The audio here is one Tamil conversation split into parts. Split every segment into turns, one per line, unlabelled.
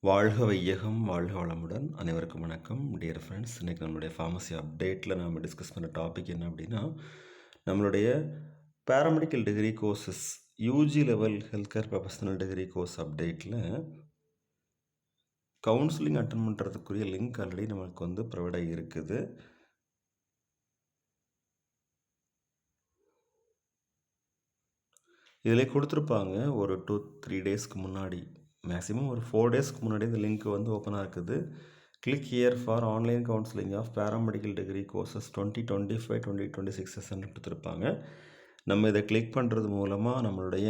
வாழ்க வையகம், வாழ்க வளமுடன். அனைவருக்கும் வணக்கம். டியர் ஃப்ரெண்ட்ஸ், இன்றைக்கி நம்மளுடைய ஃபார்மசி அப்டேட்டில் நம்ம டிஸ்கஸ் பண்ணுற டாபிக் என்ன அப்படின்னா, நம்மளுடைய paramedical degree courses UG level health care professional degree course அப்டேட்டில் கவுன்சிலிங் அட்டன் பண்ணுறதுக்குரிய லிங்க் ஆல்ரெடி நமக்கு வந்து ப்ரொவைட் ஆகி இருக்குது. இதில் கொடுத்துருப்பாங்க ஒரு 2-3 டேஸ்க்கு முன்னாடி, மேக்ஸிமம் ஒரு 4 டேஸ்க்கு முன்னாடி இந்த லிங்க் வந்து ஓப்பனாக இருக்குது. Click here for online counselling of paramedical degree courses 2025-2026 session கொடுத்துருப்பாங்க. நம்ம இதை கிளிக் பண்ணுறது மூலமாக நம்மளுடைய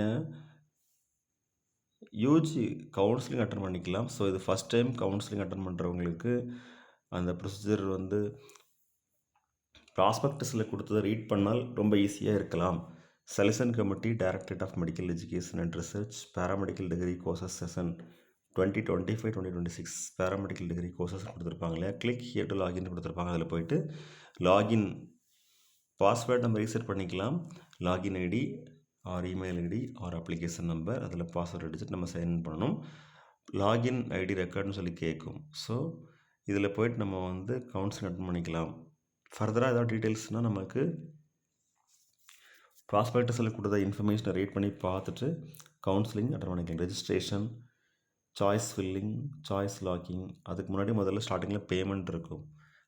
யூஜி கவுன்சிலிங் அட்டன் பண்ணிக்கலாம். ஸோ இது ஃபஸ்ட் டைம் கவுன்சிலிங் அட்டன் பண்ணுறவங்களுக்கு அந்த ப்ரொசீஜர் வந்து ப்ராஸ்பெக்டஸில் கொடுத்ததை ரீட் பண்ணால் ரொம்ப ஈஸியாக இருக்கலாம். Selection committee, directorate of medical education and research, paramedical degree courses session 2025-2026 paramedical degree courses கொடுத்துருப்பாங்க இல்லையா. கிளிக் ஹியர் டு லாகின் கொடுத்துருப்பாங்க. அதில் போய்ட்டு லாகின் பாஸ்வேர்ட் நம்ம ரீசெட் பண்ணிக்கலாம். Login ID or email ID or application number, அதில் பாஸ்வேர்ட் அடிச்சுட்டு நம்ம சைன் இன் பண்ணணும். லாகின் ஐடி ரெக்கார்டுன்னு சொல்லி கேட்கும். ஸோ இதில் போய்ட்டு நம்ம வந்து கவுன்சிலிங் அட்டன் பண்ணிக்கலாம். ஃபர்தராக ஏதாவது டீட்டெயில்ஸ்னால் நமக்கு ப்ராஸ்பெக்டஸில் கொடுத்த இன்ஃபர்மேஷனை ரீட் பண்ணி பார்த்துட்டு கவுன்சிலிங் அட்டன் பண்ணிக்கலாம். Registration, choice filling, choice locking, அதுக்கு முன்னாடி முதல்ல ஸ்டார்டிங்கில் பேமெண்ட் இருக்கும்.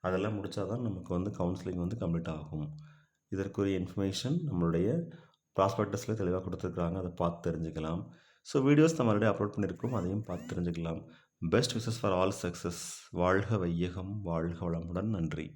அதெல்லாம் முடித்தா தான் நமக்கு வந்து கவுன்சிலிங் வந்து கம்ப்ளீட் ஆகும். இதற்குரிய இன்ஃபர்மேஷன் நம்மளுடைய ப்ராஸ்பெக்டஸில் தெளிவாக கொடுத்துருக்குறாங்க. அதை பார்த்து தெரிஞ்சுக்கலாம். ஸோ வீடியோஸ் நம்ம ஆல்ரெடி அப்லோட் பண்ணியிருக்கோம், அதையும் பார்த்து தெரிஞ்சுக்கலாம். Best wishes for all success. வாழ்க வையகம், வாழ்க வளமுடன். நன்றி.